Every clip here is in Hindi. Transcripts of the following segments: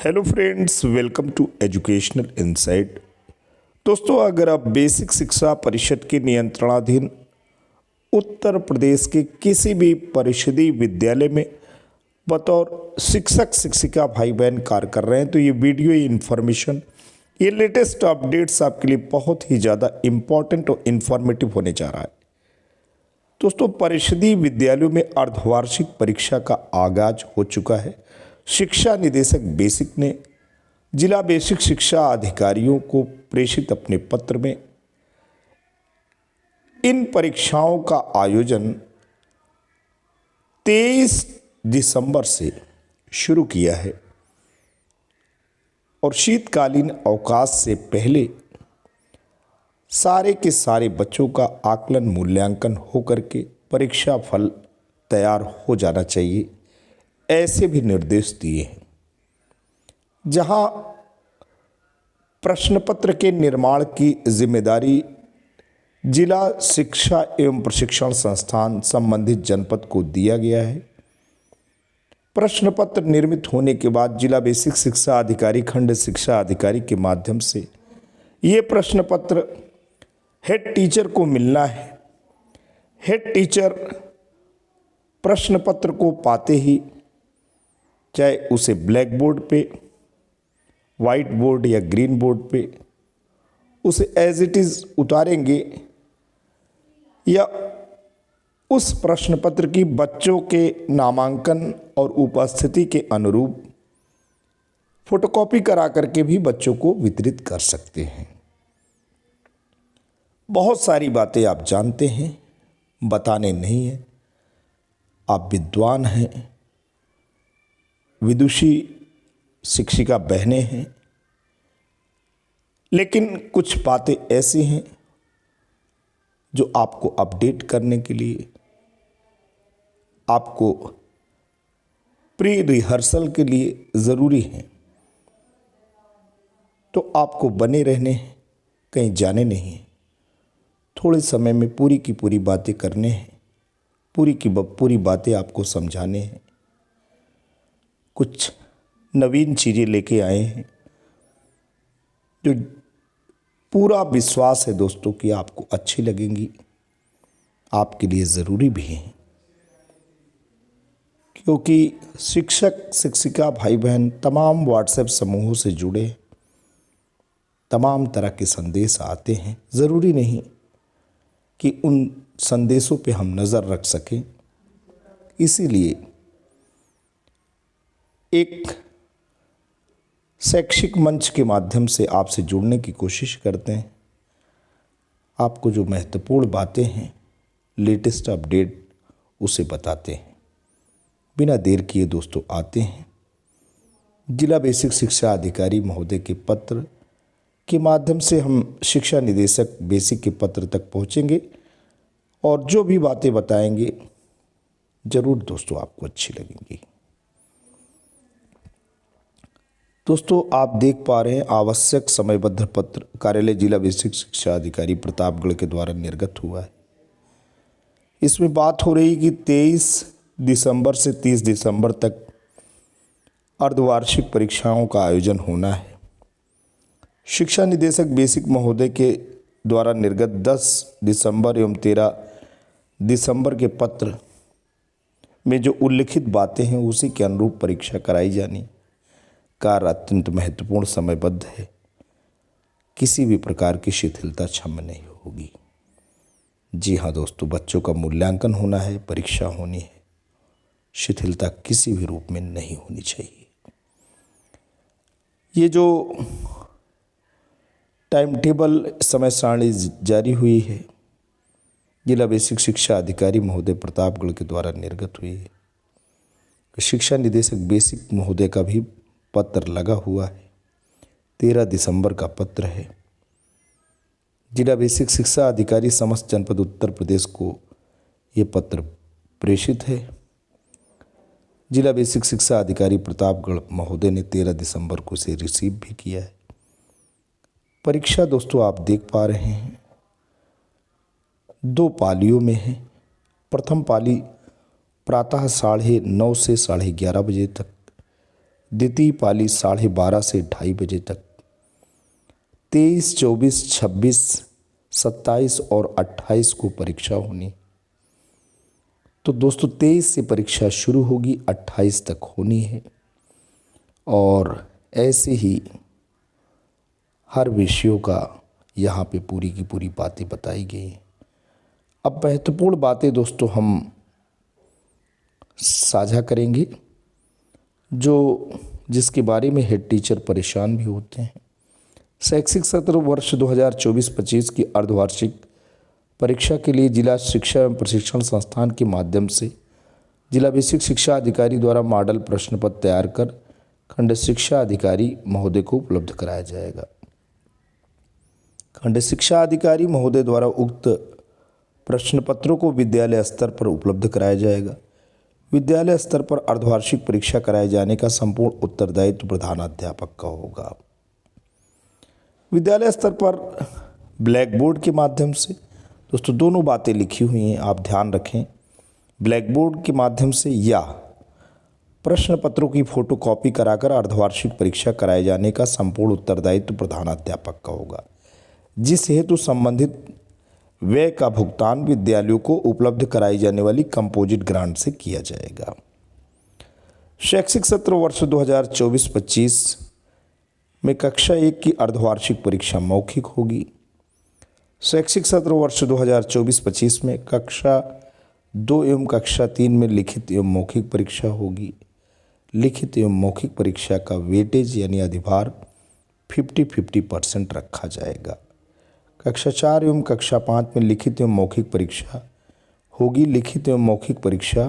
Hello friends, welcome to educational insight. दोस्तों, अगर आप बेसिक शिक्षा परिषद के नियंत्रणाधीन उत्तर प्रदेश के किसी भी परिषदीय विद्यालय में बतौर शिक्षक शिक्षिका भाई बहन कार्य कर रहे हैं तो ये वीडियो, ये इन्फॉर्मेशन, ये लेटेस्ट अपडेट्स आपके लिए बहुत ही ज़्यादा इम्पॉर्टेंट और इन्फॉर्मेटिव होने जा रहा है। दोस्तों, परिषदीय विद्यालयों में अर्धवार्षिक परीक्षा का आगाज हो चुका है। शिक्षा निदेशक बेसिक ने जिला बेसिक शिक्षा अधिकारियों को प्रेषित अपने पत्र में इन परीक्षाओं का आयोजन 23 दिसंबर से शुरू किया है और शीतकालीन अवकाश से पहले सारे के सारे बच्चों का आकलन मूल्यांकन होकर के परीक्षा फल तैयार हो जाना चाहिए, ऐसे भी निर्देश दिए हैं। जहां प्रश्न पत्र के निर्माण की जिम्मेदारी जिला शिक्षा एवं प्रशिक्षण संस्थान संबंधित जनपद को दिया गया है। प्रश्न पत्र निर्मित होने के बाद जिला बेसिक शिक्षा अधिकारी, खंड शिक्षा अधिकारी के माध्यम से ये प्रश्न पत्र हेड टीचर को मिलना है। हेड टीचर प्रश्न पत्र को पाते ही चाहे उसे ब्लैक बोर्ड पे, वाइट बोर्ड या ग्रीन बोर्ड पे उसे एज इट इज़ उतारेंगे या उस प्रश्न पत्र की बच्चों के नामांकन और उपस्थिति के अनुरूप फोटोकॉपी करा करके भी बच्चों को वितरित कर सकते हैं। बहुत सारी बातें आप जानते हैं, बताने नहीं हैं। आप विद्वान हैं, विदुषी शिक्षिका बहनें हैं, लेकिन कुछ बातें ऐसी हैं जो आपको अपडेट करने के लिए, आपको प्री रिहर्सल के लिए ज़रूरी हैं। तो आपको बने रहने हैं, कहीं जाने नहीं है। थोड़े समय में पूरी की पूरी बातें करने हैं, पूरी की पूरी बातें आपको समझाने हैं। कुछ नवीन चीज़ें लेके आए हैं जो पूरा विश्वास है दोस्तों कि आपको अच्छी लगेंगी, आपके लिए ज़रूरी भी हैं। क्योंकि शिक्षक शिक्षिका भाई बहन तमाम व्हाट्सएप समूहों से जुड़े, तमाम तरह के संदेश आते हैं। ज़रूरी नहीं कि उन संदेशों पे हम नज़र रख सकें, इसीलिए एक शैक्षिक मंच के माध्यम से आपसे जुड़ने की कोशिश करते हैं। आपको जो महत्वपूर्ण बातें हैं, लेटेस्ट अपडेट, उसे बताते हैं। बिना देर किए दोस्तों आते हैं जिला बेसिक शिक्षा अधिकारी महोदय के पत्र के माध्यम से हम शिक्षा निदेशक बेसिक के पत्र तक पहुंचेंगे और जो भी बातें बताएंगे ज़रूर दोस्तों आपको अच्छी लगेंगी। दोस्तों, आप देख पा रहे हैं आवश्यक समयबद्ध पत्र कार्यालय जिला बेसिक शिक्षा अधिकारी प्रतापगढ़ के द्वारा निर्गत हुआ है। इसमें बात हो रही कि 23 दिसंबर से 30 दिसंबर तक अर्धवार्षिक परीक्षाओं का आयोजन होना है। शिक्षा निदेशक बेसिक महोदय के द्वारा निर्गत 10 दिसंबर एवं 13 दिसंबर के पत्र में जो उल्लिखित बातें हैं उसी के अनुरूप परीक्षा कराई जानी कार्य अत्यंत महत्वपूर्ण समयबद्ध है। किसी भी प्रकार की शिथिलता क्षम्य नहीं होगी। जी हाँ दोस्तों, बच्चों का मूल्यांकन होना है, परीक्षा होनी है, शिथिलता किसी भी रूप में नहीं होनी चाहिए। ये जो टाइम टेबल समय सारणी जारी हुई है, जिला बेसिक शिक्षा अधिकारी महोदय प्रतापगढ़ के द्वारा निर्गत हुई है। शिक्षा निदेशक बेसिक महोदय का भी पत्र लगा हुआ है। 13 दिसंबर का पत्र है। जिला बेसिक शिक्षा अधिकारी समस्त जनपद उत्तर प्रदेश को ये पत्र प्रेषित है। जिला बेसिक शिक्षा अधिकारी प्रतापगढ़ महोदय ने 13 दिसंबर को इसे रिसीव भी किया है। परीक्षा दोस्तों आप देख पा रहे हैं 2 पालियों में है। प्रथम पाली प्रातः 9:30 से 11:30 बजे तक, द्वितीय पाली 12:30 से 2:30 बजे तक। 23, 24, 26, 27 और 28 को परीक्षा होनी। तो दोस्तों 23 से परीक्षा शुरू होगी, 28 तक होनी है। और ऐसे ही हर विषयों का यहाँ पे पूरी की पूरी बातें बताई गई हैं। अब महत्वपूर्ण बातें दोस्तों हम साझा करेंगे जो जिसके बारे में हेड टीचर परेशान भी होते हैं। शैक्षिक सत्र वर्ष 2024-25 की अर्धवार्षिक परीक्षा के लिए जिला शिक्षा एवं प्रशिक्षण संस्थान के माध्यम से जिला बेसिक शिक्षा अधिकारी द्वारा मॉडल प्रश्न पत्र तैयार कर खंड शिक्षा अधिकारी महोदय को उपलब्ध कराया जाएगा। खंड शिक्षा अधिकारी महोदय द्वारा उक्त प्रश्न पत्रों को विद्यालय स्तर पर उपलब्ध कराया जाएगा। विद्यालय स्तर पर अर्धवार्षिक परीक्षा कराए जाने का संपूर्ण उत्तरदायित्व प्रधानाध्यापक का होगा। विद्यालय स्तर पर ब्लैक बोर्ड के माध्यम से दोस्तों दोनों बातें लिखी हुई हैं, आप ध्यान रखें। ब्लैक बोर्ड के माध्यम से या प्रश्न पत्रों की फोटोकॉपी कराकर अर्धवार्षिक परीक्षा कराए जाने का संपूर्ण उत्तरदायित्व प्रधानाध्यापक का होगा, जिस हेतु संबंधित व्यय का भुगतान विद्यालयों को उपलब्ध कराई जाने वाली कंपोजिट ग्रांट से किया जाएगा। शैक्षिक सत्र वर्ष 2024-25 में कक्षा 1 की अर्धवार्षिक परीक्षा मौखिक होगी। शैक्षिक सत्र वर्ष 2024-25 में कक्षा 2 एवं कक्षा 3 में लिखित एवं मौखिक परीक्षा होगी। लिखित एवं मौखिक परीक्षा का वेटेज यानी अधिभार 50-50% रखा जाएगा। कक्षा 4 एवं कक्षा 5 में लिखित एवं मौखिक परीक्षा होगी। लिखित एवं मौखिक परीक्षा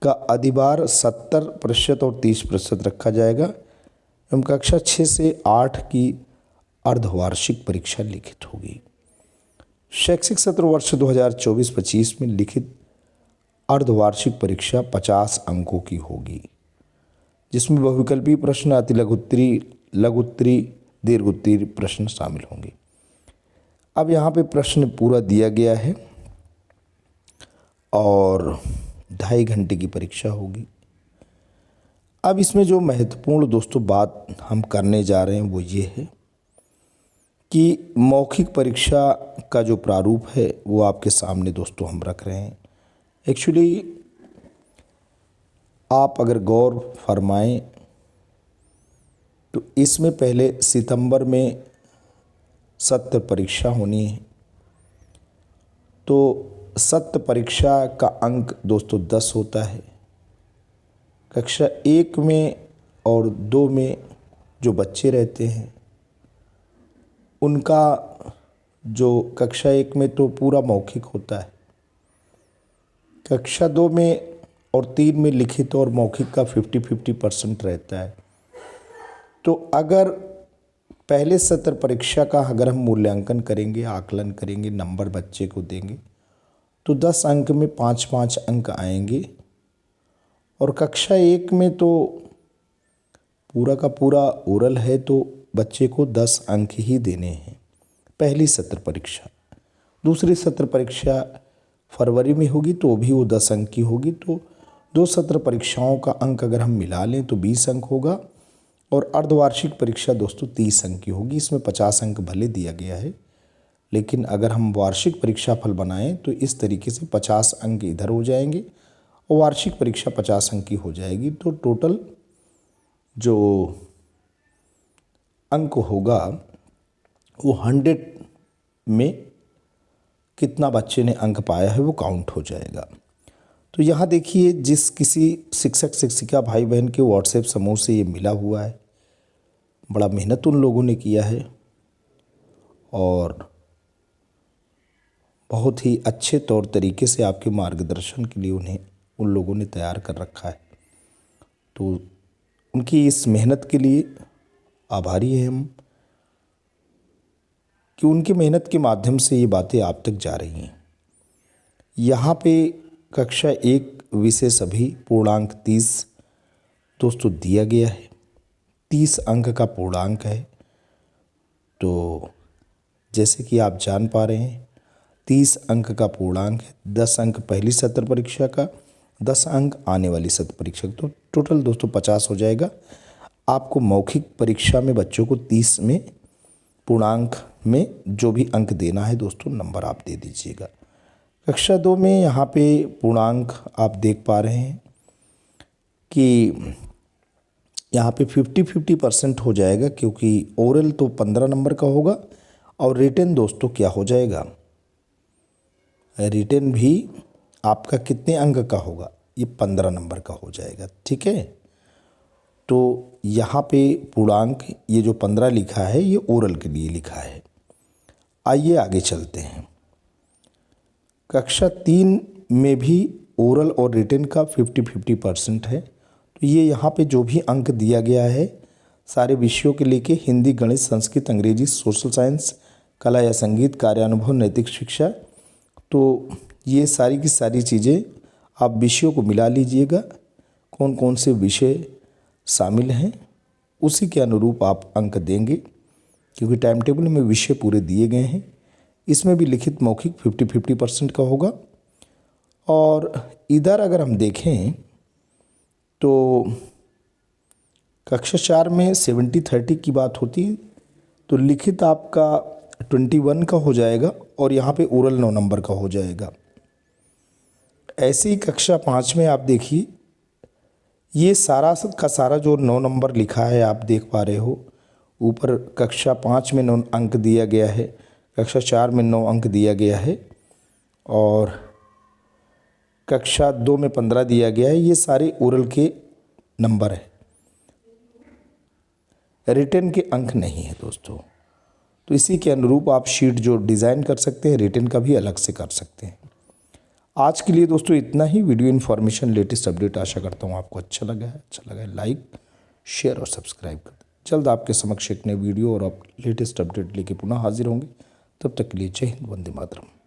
का अधिभार 70% और 30% रखा जाएगा एवं कक्षा 6 से 8 की अर्धवार्षिक परीक्षा लिखित होगी। शैक्षिक सत्र वर्ष 2024-25 में लिखित अर्धवार्षिक परीक्षा 50 अंकों की होगी, जिसमें बहुविकल्पीय प्रश्न, अति लघुत्तरी, लघुत्तरी, दीर्घोत्तरी प्रश्न शामिल होंगे। अब यहाँ पे प्रश्न पूरा दिया गया है और 2.5 घंटे की परीक्षा होगी। अब इसमें जो महत्वपूर्ण दोस्तों बात हम करने जा रहे हैं वो ये है कि मौखिक परीक्षा का जो प्रारूप है वो आपके सामने दोस्तों हम रख रहे हैं। एक्चुअली आप अगर गौर फरमाएं तो इसमें पहले सितंबर में सत्र परीक्षा होनी है। तो सत्र परीक्षा का अंक दोस्तों 10 होता है। कक्षा 1 में और 2 में जो बच्चे रहते हैं उनका जो कक्षा 1 में तो पूरा मौखिक होता है, कक्षा 2 में और 3 में लिखित और मौखिक का 50-50% रहता है। तो अगर पहले सत्र परीक्षा का अगर हम मूल्यांकन करेंगे, आकलन करेंगे, नंबर बच्चे को देंगे तो 10 अंक में 5-5 अंक आएंगे। और कक्षा 1 में तो पूरा का पूरा ओरल है तो बच्चे को 10 अंक ही देने हैं पहली सत्र परीक्षा। दूसरी सत्र परीक्षा फरवरी में होगी तो भी वो 10 अंक की होगी। तो 2 सत्र परीक्षाओं का अंक अगर हम मिला लें तो 20 अंक होगा। और अर्धवार्षिक परीक्षा दोस्तों 30 अंक की होगी। इसमें 50 अंक भले दिया गया है, लेकिन अगर हम वार्षिक परीक्षा फल बनाएं तो इस तरीके से 50 अंक इधर हो जाएंगे और वार्षिक परीक्षा 50 अंक की हो जाएगी। तो टोटल जो अंक होगा वो 100 में कितना बच्चे ने अंक पाया है वो काउंट हो जाएगा। तो यहाँ देखिए, जिस किसी शिक्षक शिक्षिका भाई बहन के व्हाट्सएप समूह से ये मिला हुआ है, बड़ा मेहनत उन लोगों ने किया है और बहुत ही अच्छे तौर तरीके से आपके मार्गदर्शन के लिए उन्हें उन लोगों ने तैयार कर रखा है। तो उनकी इस मेहनत के लिए आभारी हैं हम कि उनकी मेहनत के माध्यम से ये बातें आप तक जा रही हैं। यहाँ पे कक्षा 1 विषय सभी पूर्णांक 30 दोस्तों दिया गया है। 30 अंक का पूर्णांक है। तो जैसे कि आप जान पा रहे हैं 30 अंक का पूर्णांक है। 10 अंक पहली सत्र परीक्षा का, 10 अंक आने वाली सत्र परीक्षा के। तो टोटल दोस्तों 50 हो जाएगा। आपको मौखिक परीक्षा में बच्चों को 30 में पूर्णांक में जो भी अंक देना है दोस्तों, नंबर आप दे दीजिएगा। कक्षा 2 में यहाँ पे पूर्णांक आप देख पा रहे हैं कि यहाँ पे 50-50% हो जाएगा, क्योंकि ओरल तो 15 नंबर का होगा और रिटन दोस्तों क्या हो जाएगा, रिटन भी आपका कितने अंक का होगा, ये 15 नंबर का हो जाएगा। ठीक है, तो यहाँ पे पूर्णांक ये जो 15 लिखा है ये ओरल के लिए लिखा है। आइए आगे चलते हैं। कक्षा 3 में भी ओरल और रिटन का 50-50% है। तो ये यहाँ पे जो भी अंक दिया गया है सारे विषयों के लेके हिंदी, गणित, संस्कृत, अंग्रेजी, सोशल साइंस, कला या संगीत, कार्यानुभव, नैतिक शिक्षा, तो ये सारी की सारी चीज़ें आप विषयों को मिला लीजिएगा, कौन कौन से विषय शामिल हैं उसी के अनुरूप आप अंक देंगे, क्योंकि टाइम टेबल में विषय पूरे दिए गए हैं। इसमें भी लिखित मौखिक 50-50% का होगा। और इधर अगर हम देखें तो कक्षा 4 में 70-30 की बात होती है, तो लिखित आपका 21 का हो जाएगा और यहाँ पे ओरल 9 नंबर का हो जाएगा। ऐसे ही कक्षा 5 में आप देखिए, ये सारा का सारा जो 9 नंबर लिखा है आप देख पा रहे हो, ऊपर कक्षा 5 में 9 अंक दिया गया है, कक्षा 4 में 9 अंक दिया गया है और कक्षा 2 में 15 दिया गया है। ये सारे ओरल के नंबर है, रिटन के अंक नहीं है दोस्तों। तो इसी के अनुरूप आप शीट जो डिज़ाइन कर सकते हैं, रिटन का भी अलग से कर सकते हैं। आज के लिए दोस्तों इतना ही। वीडियो इन्फॉर्मेशन, लेटेस्ट अपडेट आशा करता हूँ आपको अच्छा लगा है। लाइक, शेयर और सब्सक्राइब कर दें। जल्द आपके समक्ष एक नए वीडियो और लेटेस्ट अपडेट लेके पुनः हाजिर होंगे। तब तक के लिए जय हिंद, वंदे मातरम।